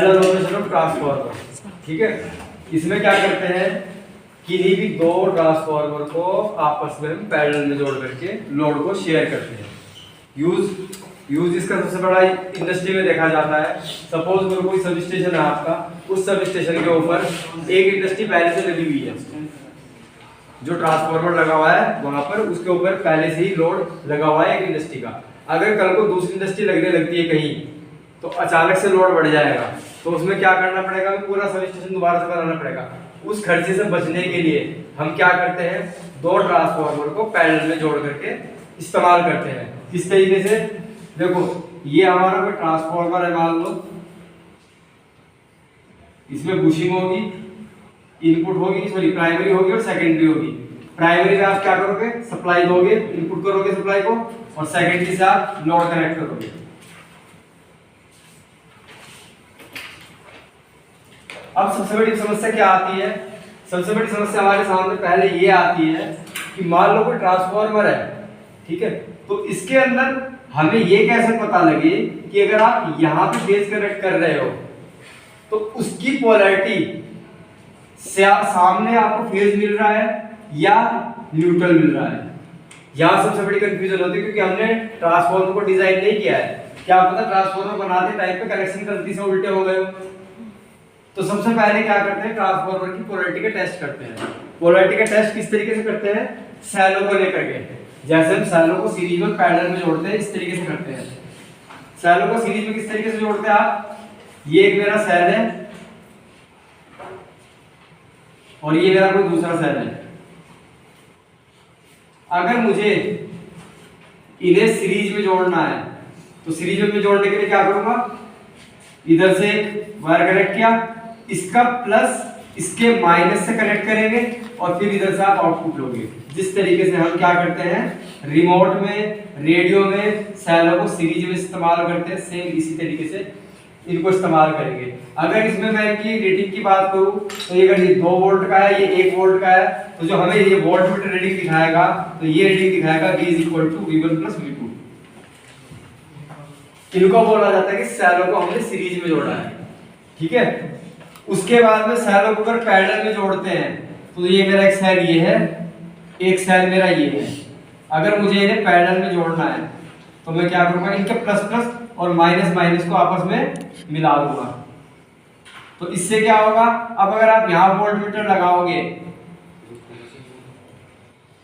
Parallel operation of transformer. ठीक है, इसमें क्या करते हैं, किन्हीं भी दो ट्रांसफार्मर को आपस में पैरेलल में जोड़ करके लोड को शेयर करते हैं। यूज इसका सबसे बड़ा इंडस्ट्री में देखा जाता है। सपोज कोई सब स्टेशन है आपका, उस सब स्टेशन के ऊपर एक इंडस्ट्री पहले से लगी हुई है, जो ट्रांसफार्मर लगा हुआ है वहां पर उसके ऊपर पहले से ही लोड लगा हुआ है एक इंडस्ट्री का। अगर कल को दूसरी इंडस्ट्री लगने लगती है कहीं, तो अचानक से लोड बढ़ जाएगा, तो उसमें क्या करना पड़ेगा, पूरा सब स्टेशन दोबारा से बनाना पड़ेगा। उस खर्चे से बचने के लिए हम क्या करते हैं, दो ट्रांसफार्मर को पैरेलल में जोड़ करके इस्तेमाल करते हैं। इस तरीके से देखो, ये हमारा कोई ट्रांसफार्मर है, मान लो इसमें बुशिंग होगी, इनपुट होगी, सॉरी प्राइमरी होगी और सेकेंडरी होगी। प्राइमरी में आप क्या करोगे, सप्लाई दोगे, इनपुट करोगे सप्लाई को, और सेकेंडरी से आप लोड कनेक्ट करोगे। अब सबसे बड़ी समस्या क्या आती है, सबसे बड़ी समस्या हमारे सामने पहले ये आती है कि मान लो कोई ट्रांसफार्मर है, ठीक है, तो इसके अंदर हमें ये कैसे पता लगे कि अगर आप यहां पे फेज कनेक्ट कर रहे हो तो उसकी पोलैरिटी सामने आपको फेज मिल रहा है या न्यूट्रल मिल रहा है। यहां सबसे बड़ी कंफ्यूजन होती है, क्योंकि हमने ट्रांसफार्मर को डिजाइन नहीं किया है। क्या पता ट्रांसफार्मर बनाते टाइम पे कनेक्शन गलती से उल्टे हो गए हो। तो सबसे पहले क्या करते हैं, ट्रांसफार्मर की पोलैरिटी का टेस्ट करते हैं। पोलैरिटी का टेस्ट किस तरीके से करते हैं, सेलों को लेकर के, जैसे हम सेलों को सीरीज में पैरेलल में जोड़ते हैं, इस तरीके से करते हैं। सेलों को सीरीज में किस तरीके से जोड़ते हैं आप, ये एक मेरा सेल है और ये मेरा कोई दूसरा सेल है। अगर मुझे इन्हें सीरीज में जोड़ना है तो सीरीज में जोड़ने के लिए क्या करूंगा, इधर से वायर कनेक्ट किया, इसका प्लस इसके माइनस से कनेक्ट करेंगे और फिर इधर से आप आउटपुट लोगे। जिस तरीके से हम क्या करते हैं, रिमोट में, रेडियो में सेलों को सीरीज में इस्तेमाल करते हैं, सेम इसी तरीके से इनको इस्तेमाल करेंगे। अगर इसमें मैं इनकी रेटिंग की बात करूं तो ये अगर 2 वोल्ट का है, ये 1 वोल्ट का है, तो जो हमें ये वोल्ट मीटर रीडिंग दिखाएगा, तो ये रीडिंग दिखाएगा V = V1 + V2। इनको बोला जाता है कि सेलों को हमने सीरीज में जोड़ा है। ठीक है, उसके बाद में सेलों को अगर पैरेलल में जोड़ते हैं तो ये मेरा एक सेल ये है, एक सेल मेरा ये है। अगर मुझे इन्हें पैरेलल में जोड़ना है तो मैं क्या करूंगा, इनके प्लस प्लस और माइनस माइनस को आपस में मिला दूंगा। तो इससे क्या होगा, अब अगर आप यहां वोल्टमीटर लगाओगे,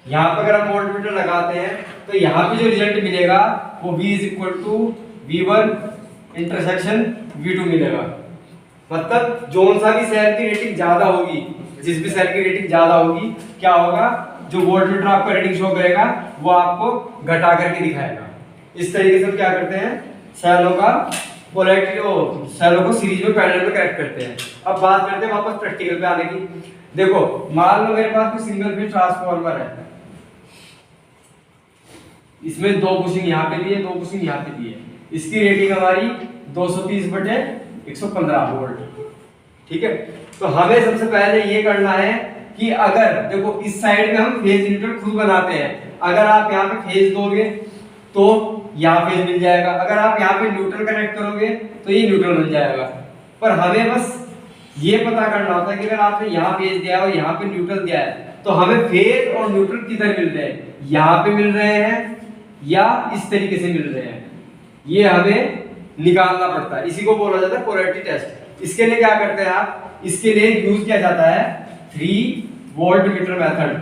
यहां पर अगर हम वोल्टमीटर लगाते हैं तो यहां पे जो रिजल्ट मिलेगा वो V = V1 इंटरसेक्शन V2 मिलेगा। मतलब जोन सा भी सेल की रेटिंग ज्यादा होगी, जिस भी सेल की रेटिंग ज्यादा होगी, क्या होगा, जो वोल्टमीटर आपका रेटिंग शो करेगा वो आपको घटा करके दिखाएगा। इस तरीके से हम क्या करते हैं, सेलों का पोलैरिटी सेलों को सीरीज में पैरेलल में कनेक्ट करते हैं। अब बात करते हैं वापस प्रैक्टिकल पे आने की। देखो, मान लो मेरे पास कोई सिंगल फेज ट्रांसफार्मर है, इसमें 2 बुशिंग यहाँ पे दी है, 2 बुशिंग यहाँ पे दी है। इसकी रेटिंग हमारी 230/115 वोल्ट। ठीक है, तो हमें सबसे पहले ये करना है कि अगर देखो इस साइड में हम फेज न्यूट्रल खुद बनाते हैं, अगर आप यहाँ पे फेज दोगे तो यहाँ फेज मिल जाएगा, अगर आप यहाँ पे न्यूट्रल कनेक्ट करोगे तो ये न्यूट्रल मिल जाएगा। पर हमें बस ये पता करना होता है कि अगर आपने यहाँ फेज दिया है और यहाँ पे न्यूट्रल दिया है तो हमें फेज और न्यूट्रल किधर मिल रहे हैं, यहाँ पे मिल रहे हैं या इस तरीके से मिल रहे हैं, ये हमें निकालना पड़ता है। इसी को बोला जाता है पोलैरिटी टेस्ट। इसके लिए क्या करते हैं आप, इसके लिए यूज किया जाता है 3 वोल्टमीटर मेथड।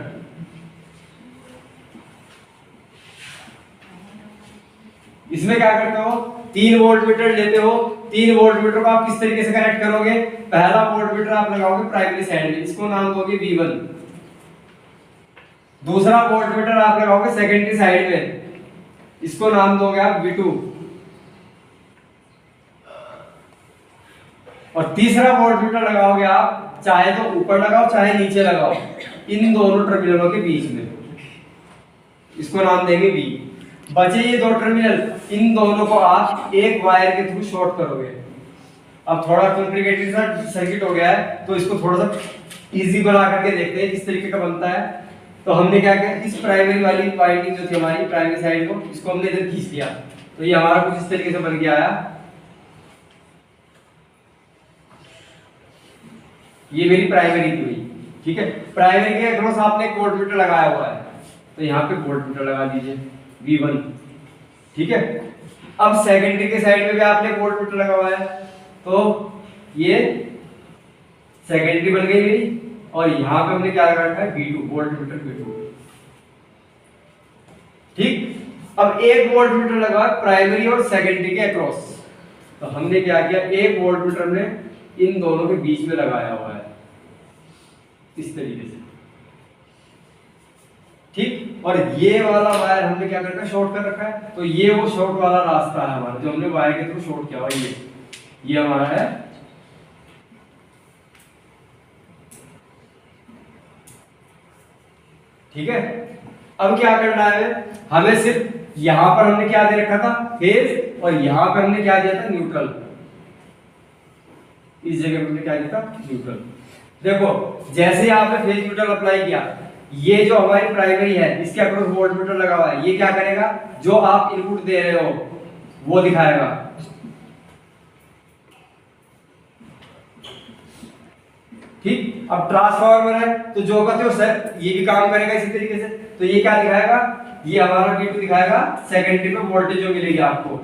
इसमें क्या करते हो, 3 वोल्टमीटर लेते हो, 3 वोल्टमीटर को आप किस तरीके से कनेक्ट करोगे, पहला वोल्टमीटर आप लगाओगे प्राइमरी साइड में, इसको नाम दोगे V1। दूसरा वोल्टमीटर आप लगाओगे सेकेंडरी साइड में, इसको नाम दोगे आप V2। और तीसरा वोल्टमीटर लगाओगे आप, चाहे तो ऊपर लगाओ चाहे नीचे लगाओ, इन दोनों टर्मिनलों के बीच में, इसको नाम देंगे V। बचे ये 2 टर्मिनल, इन दोनों को आप एक वायर के थ्रू शॉर्ट करोगे। अब थोड़ा कॉम्प्लिकेटेड सा सर्किट हो गया है, तो इसको थोड़ा सा इजी बना करके देखते हैं किस तरीके का बनता है। तो हमने क्या किया, इस प्राइमरी वाली वाइंडिंग जो थी हमारी प्राइमरी साइड को, इसको हमने इधर खींच लिया, तो ये हमारा कुछ इस तरीके से बन के आया। ये मेरी प्राइमरी की हुई, ठीक है। प्राइमरी के अक्रॉस आपने एक वोल्ट मीटर लगाया हुआ है, तो यहाँ पे वोल्ट मीटर लगा दीजिए V1, ठीक है। अब सेकेंडरी के साइड में भी आपने वोल्ट मीटर लगा हुआ है, तो ये सेकेंडरी बन गई मेरी, और यहाँ पे हमने क्या लगा रखा है V2, वोल्ट मीटर V2, ठीक। अब एक वोल्ट मीटर लगा प्राइमरी और सेकेंडरी के अक्रॉस, तो हमने क्या किया, एक वोल्ट मीटर में इन दोनों के बीच में लगाया हुआ है इस तरीके से, ठीक। और ये वाला वायर हमने क्या कर रखा है, शॉर्ट कर रखा है, तो ये वो शॉर्ट वाला रास्ता है हमारा जो हमने वायर के थ्रू शॉर्ट किया हुआ है, ये हमारा है, ठीक है। अब क्या करना है हमें, सिर्फ यहां पर हमने क्या दे रखा था, फेज, और यहां पर हमने क्या दिया था, न्यूट्रल। इस जगह पर हमने क्या दिया था, न्यूट्रल। देखो जैसे ही आपने फेज न्यूट्रल अप्लाई किया, ये जो हमारी प्राइमरी है इसके अक्रॉस वोल्ट मीटर लगा हुआ है, ये क्या करेगा, जो आप इनपुट दे रहे हो वो दिखाएगा, ठीक। अब ट्रांसफार्मर है तो जो कहते हो सर ये भी काम करेगा इसी तरीके से, तो ये क्या दिखाएगा, ये हमारा V2 दिखाएगा, सेकेंडरी में वोल्टेज जो मिलेगी आपको,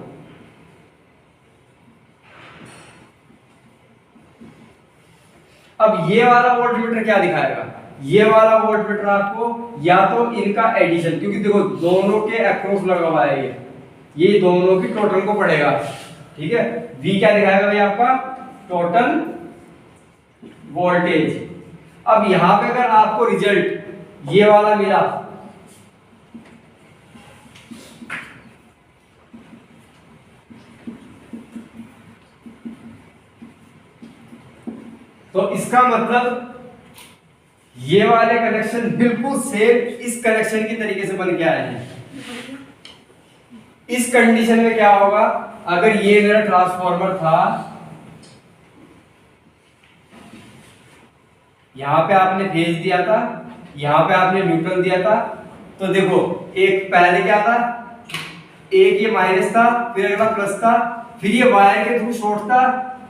अब ये वाला वोल्ट मीटर क्या दिखाएगा, ये वाला वोल्ट मीटर आपको या तो इनका एडिशन, क्योंकि देखो दोनों के अक्रॉस लगा हुआ है, ये दोनों की टोटल को पड़ेगा, ठीक है। V क्या दिखाएगा भाई आपका, टोटल वोल्टेज। अब यहां पे अगर आपको रिजल्ट ये वाला मिला, तो इसका मतलब ये वाले कनेक्शन बिल्कुल सेम इस कनेक्शन की तरीके से बन के आए हैं। इस कंडीशन में क्या होगा, अगर ये मेरा ट्रांसफार्मर था, यहां पे आपने फेज दिया था, यहां पे आपने न्यूट्रल दिया था, तो देखो एक पहले क्या था, एक ये माइनस था, फिर अगला प्लस था, फिर ये वायर के थ्रू शॉर्ट था,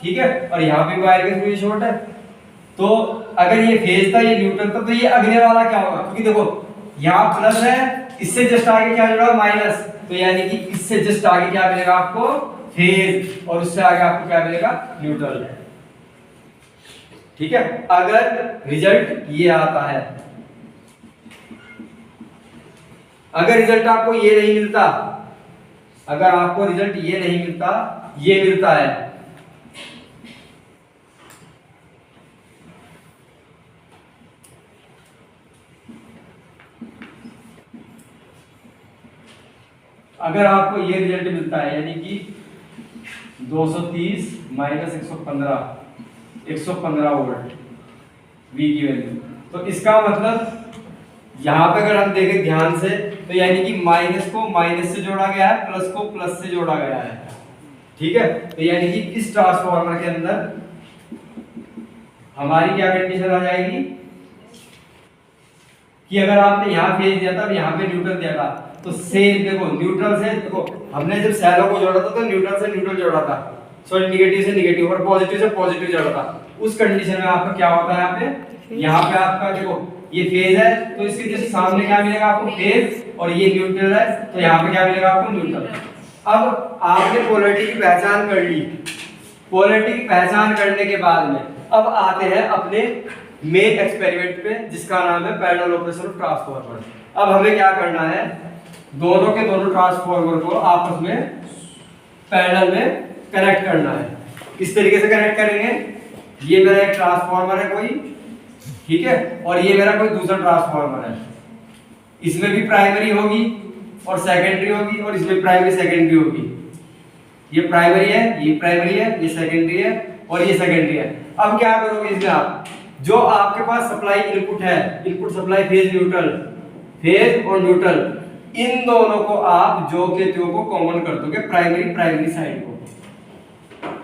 ठीक है, और यहां पे वायर के थ्रू ये शॉर्ट है। तो अगर ये फेज था, ये न्यूट्रल था, तो ये अगले वाला क्या होगा, क्योंकि देखो यहाँ प्लस है, इससे जस्ट आगे क्या जुड़ा माइनस, तो यानी कि इससे जस्ट आगे क्या मिलेगा आपको, फेज, और उससे आगे आपको क्या मिलेगा, न्यूट्रल, ठीक है। अगर रिजल्ट ये आता है, अगर रिजल्ट आपको ये नहीं मिलता, अगर आपको रिजल्ट ये नहीं मिलता, ये मिलता है, अगर आपको ये रिजल्ट मिलता है, यानी कि 230 माइनस 115 वोल्ट V की वैल्यू, तो इसका मतलब यहां पे अगर हम देखें ध्यान से, तो यानी कि माइनस को माइनस से जोड़ा गया है, प्लस को प्लस से जोड़ा गया है, ठीक है। तो यानी कि इस ट्रांसफार्मर के अंदर हमारी क्या कंडीशन आ जाएगी कि अगर आपने यहां फेज दिया था, यहां पे न्यूट्रल दिया था, तो सेम देखो न्यूट्रल से, देखो हमने जब सैलो को जोड़ा था तो न्यूट्रल से न्यूट्रल जोड़ा था, सॉरी निगेटिव से निगेटिव और पॉजिटिव से पॉजिटिव जोड़ा था। उस कंडीशन में आपका क्या होता है, यहाँ पे आपका देखो ये फेज है, तो इसके जैसे सामने क्या मिलेगा आपको, फेज, और ये न्यूट्रल है, तो यहाँ पे क्या मिलेगा आपको, न्यूट्रल। अब आपने पोलैरिटी की पहचान कर ली, पोलैरिटी की पहचान करने के बाद में अब आते हैं अपने मेन एक्सपेरिमेंट पे, जिसका नाम है पैरेलल ऑपरेशन ऑफ ट्रांसफार्मर। अब हमें क्या करना है, दोनों के दोनों ट्रांसफार्मर को आपस में पैरेलल में कनेक्ट करना है। किस तरीके से कनेक्ट करेंगे, ये मेरा एक ट्रांसफार्मर है कोई, ठीक है, और ये मेरा कोई दूसरा ट्रांसफार्मर है, इसमें भी प्राइमरी होगी और सेकेंडरी होगी, और इसमें प्राइमरी सेकेंडरी होगी। ये प्राइमरी है, ये प्राइमरी है, ये सेकेंडरी है, और ये सेकेंडरी है। अब क्या करोगे इसमें, आप जो आपके पास सप्लाई इनपुट है, input supply phase neutral, phase और न्यूट्रल, इन दोनों को आप जो के त्यों को कॉमन कर दोगे प्राइमरी साइड को,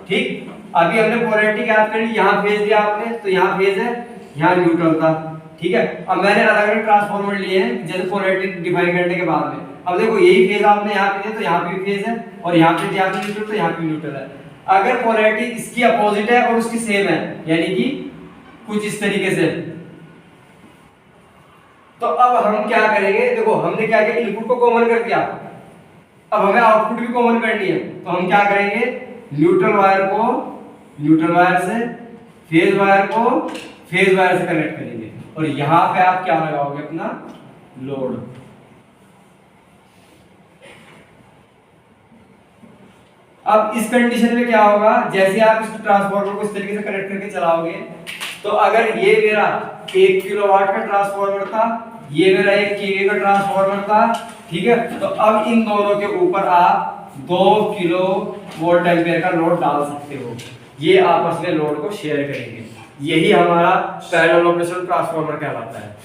ठीक। अभी हमने पोलैरिटी याद कर ली, यहाँ फेज दिया आपने, तो यहाँ फेज है, यहाँ न्यूट्रल था, ठीक है। अब मैंने अलग अलग ट्रांसफार्मर लिए हैं जैसे पोलैरिटी डिफाइन करने के बाद में। अब देखो यही फेज आपने यहाँ पे दिया, तो यहाँ पे भी फेज है, और यहाँ पे दिया आपने न्यूट्रल, तो यहाँ पे न्यूट्रल है। अगर पोलैरिटी इसकी अपोजिट है और उसकी सेम है, यानी कि कुछ इस तरीके से। तो अब हम क्या करेंगे, देखो हमने क्या किया, इनपुट को कॉमन कर दिया, अब हमें आउटपुट भी कॉमन करनी है। तो हम क्या करेंगे, न्यूट्रल वायर को न्यूट्रल वायर से, फेज वायर को फेज वायर से कनेक्ट करेंगे, और यहां पे आप क्या लगाओगे, अपना लोड। अब इस कंडीशन में क्या होगा, जैसे आप इस ट्रांसफार्मर को इस तरीके से कनेक्ट करके चलाओगे, तो अगर ये मेरा 1 किलोवाट का ट्रांसफार्मर था, ये मेरा 1 केवी का ट्रांसफार्मर था, ठीक है, तो अब इन दोनों के ऊपर आप 2 किलो वोल्ट एम्पियर का लोड डाल सकते हो। ये आपस में लोड को शेयर करेंगे, यही हमारा पैरेलल ऑपरेशन ट्रांसफार्मर कहलाता है।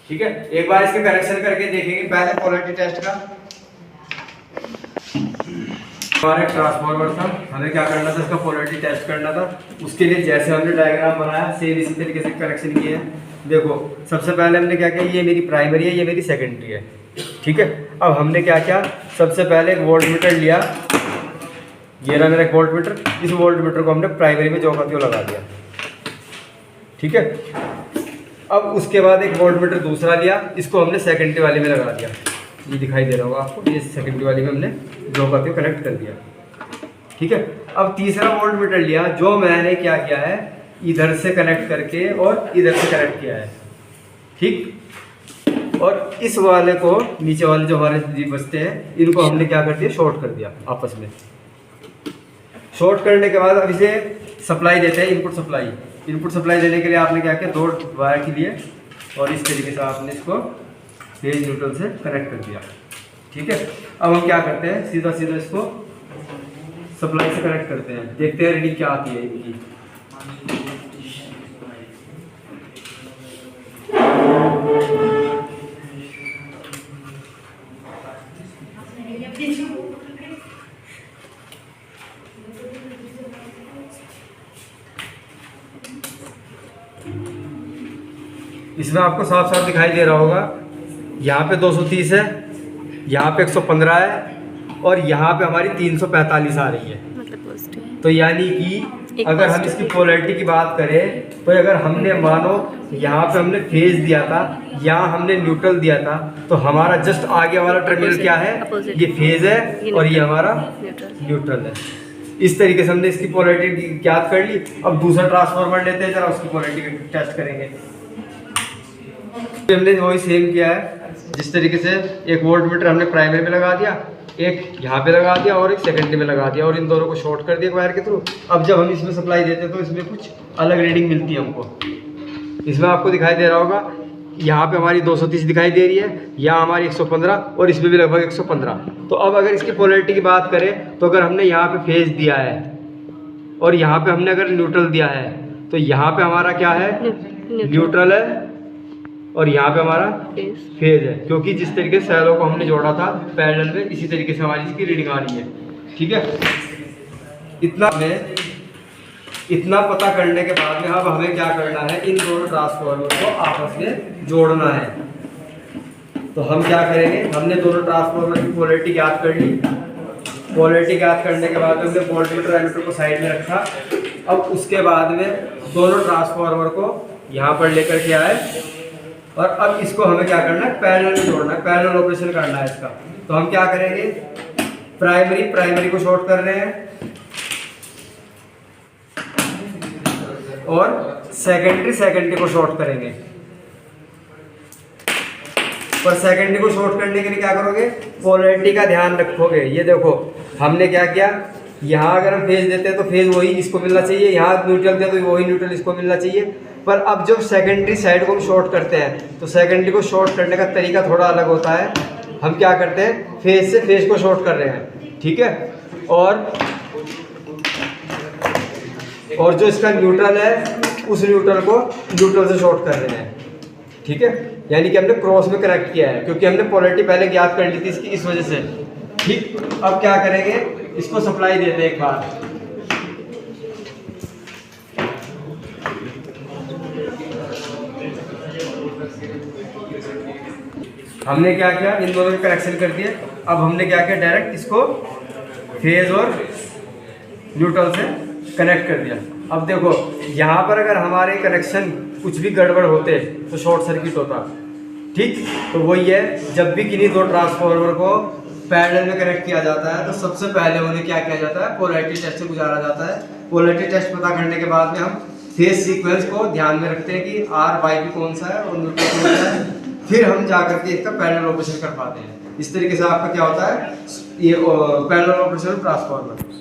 ठीक है, एक बार इसके कनेक्शन करके देखेंगे। पहले पोलैरिटी टेस्ट का, हमारा एक ट्रांसफार्मर था, हमें क्या करना था, इसका पोलैरिटी टेस्ट करना था। उसके लिए जैसे हमने डायग्राम बनाया सेम इसी तरीके से कनेक्शन किए हैं। देखो सबसे पहले हमने क्या किया, ये मेरी प्राइमरी है, ये मेरी सेकेंडरी है, ठीक है। अब हमने क्या किया, सबसे पहले एक वोल्ट मीटर लिया, ये रहा मेरा एक वोल्ट मीटर, इस वोल्ट मीटर को हमने प्राइमरी में जो का त्यों लगा दिया, ठीक है। अब उसके बाद एक वोल्ट मीटर दूसरा लिया, इसको हमने सेकेंडरी वाले में लगा दिया, ये दिखाई दे रहा होगा आपको, ये सेकेंडरी वाले में हमने जो का त्यों कनेक्ट कर दिया, ठीक है। अब तीसरा वोल्ट मीटर लिया, जो मैंने क्या किया है, इधर से कनेक्ट करके और इधर से कनेक्ट किया है, ठीक। और इस वाले को, नीचे वाले जो हमारे जीव बचते हैं, इनको हमने क्या कर दिया, शॉर्ट कर दिया आपस में। शॉर्ट करने के बाद अब इसे सप्लाई देते हैं, इनपुट सप्लाई। इनपुट सप्लाई देने के लिए आपने क्या किया, 2 वायर के लिए, और इस तरीके से आपने इसको फेज न्यूट्रल से कनेक्ट कर दिया, ठीक है। अब हम क्या करते हैं, सीधा सीधा इसको सप्लाई से कनेक्ट करते हैं, देखते हैं रीडिंग क्या आती है इनकी। इसमें आपको साफ साफ दिखाई दे रहा होगा, यहाँ पे 230 है, यहाँ पे 115 है, और यहाँ पे हमारी 345 आ रही है। तो यानी कि अगर हम इसकी पोलैरिटी की बात करें, तो अगर हमने मानो यहाँ पे हमने फेज दिया था, यहाँ हमने न्यूट्रल दिया था, तो हमारा जस्ट आगे वाला टर्मिनल क्या है, ये फेज है, और ये हमारा न्यूट्रल है। इस तरीके से हमने इसकी पोलैरिटी ज्ञात कर ली। अब दूसरा ट्रांसफार्मर लेते हैं, जरा उसकी पोलैरिटी टेस्ट करेंगे। हमने वही सेम किया है, जिस तरीके से एक वोल्ट मीटर हमने प्राइमरी में लगा दिया, एक यहाँ पे लगा दिया और एक सेकेंडरी में लगा दिया, और इन दोनों को शॉर्ट कर दिया वायर के थ्रू। अब जब हम इसमें सप्लाई देते हैं तो इसमें कुछ अलग रीडिंग मिलती है हमको। इसमें आपको दिखाई दे रहा होगा, यहाँ पे हमारी 230 दिखाई दे रही है, यहाँ हमारी 115, और इसमें भी लगभग 115। तो अब अगर इसकी पोलैरिटी की बात करें, तो अगर हमने यहाँ पे फेज दिया है और यहाँ पे हमने अगर न्यूट्रल दिया है, तो यहाँ पे हमारा क्या है, न्यूट्रल है, और यहाँ पे हमारा फेज है, क्योंकि जिस तरीके से सेलों को हमने जोड़ा था पैरेलल में, इसी तरीके से हमारी इसकी रीडिंग आ रही है, ठीक है। इतना पता करने के बाद में अब हमें क्या करना है, इन दोनों ट्रांसफार्मर को आपस में जोड़ना है। तो हम क्या करेंगे, हमने दोनों ट्रांसफार्मर की पोलैरिटी ज्ञात कर ली। पोलैरिटी ज्ञात करने के बाद हमने वोल्टमीटर एमीटर को साइड में रखा। अब उसके बाद में दोनों ट्रांसफार्मर को यहाँ पर लेकर के आए, और अब इसको हमें क्या करना है, पैरेलल में जोड़ना है, पैरेलल ऑपरेशन करना है इसका। तो हम क्या करेंगे, प्राइमरी को शॉर्ट कर रहे हैं, और सेकेंडरी को शॉर्ट करेंगे। पर सेकेंडरी को शॉर्ट करने के लिए क्या करोगे, पोलैरिटी का ध्यान रखोगे। ये देखो हमने क्या किया, यहाँ अगर हम फेज देते हैं तो फेज वही इसको मिलना चाहिए, यहाँ न्यूट्रल दिया तो वही न्यूट्रल इसको मिलना चाहिए। पर अब जब सेकेंडरी साइड को हम शॉर्ट करते हैं, तो सेकेंडरी को शॉर्ट करने का तरीका थोड़ा अलग होता है। हम क्या करते हैं, फेज से फेज को शॉर्ट कर रहे हैं, ठीक है, और जो इसका न्यूट्रल है, उस न्यूट्रल को न्यूट्रल से शॉर्ट कर रहे हैं, ठीक है। यानी कि हमने क्रॉस में कनेक्ट किया है, क्योंकि हमने पोलैरिटी पहले ज्ञात कर ली थी इसकी, इस वजह से, ठीक। अब क्या करेंगे, इसको सप्लाई देते हैं एक बार। हमने क्या किया, इन दोनों के कनेक्शन कर दिए। अब हमने क्या किया, डायरेक्ट इसको फेज और न्यूट्रल से कनेक्ट कर दिया। अब देखो यहाँ पर अगर हमारे कनेक्शन कुछ भी गड़बड़ होते तो शॉर्ट सर्किट होता, ठीक। तो वही है, जब भी किन्हीं दो ट्रांसफार्मर को पैरेलल में कनेक्ट किया जाता है तो सबसे पहले उन्हें क्या किया जाता है, पोलैरिटी टेस्ट से गुजारा जाता है। पोलैरिटी टेस्ट पता करने के बाद में हम फेज सीक्वेंस को ध्यान में रखते हैं कि आर वाई भी कौन सा है और न्यूट्रल कौन सा है, फिर हम जा करके इसका पैरेलल ऑपरेशन कर पाते हैं। इस तरीके से आपका क्या होता है, ये पैरेलल ऑपरेशन ट्रांसफार्मर।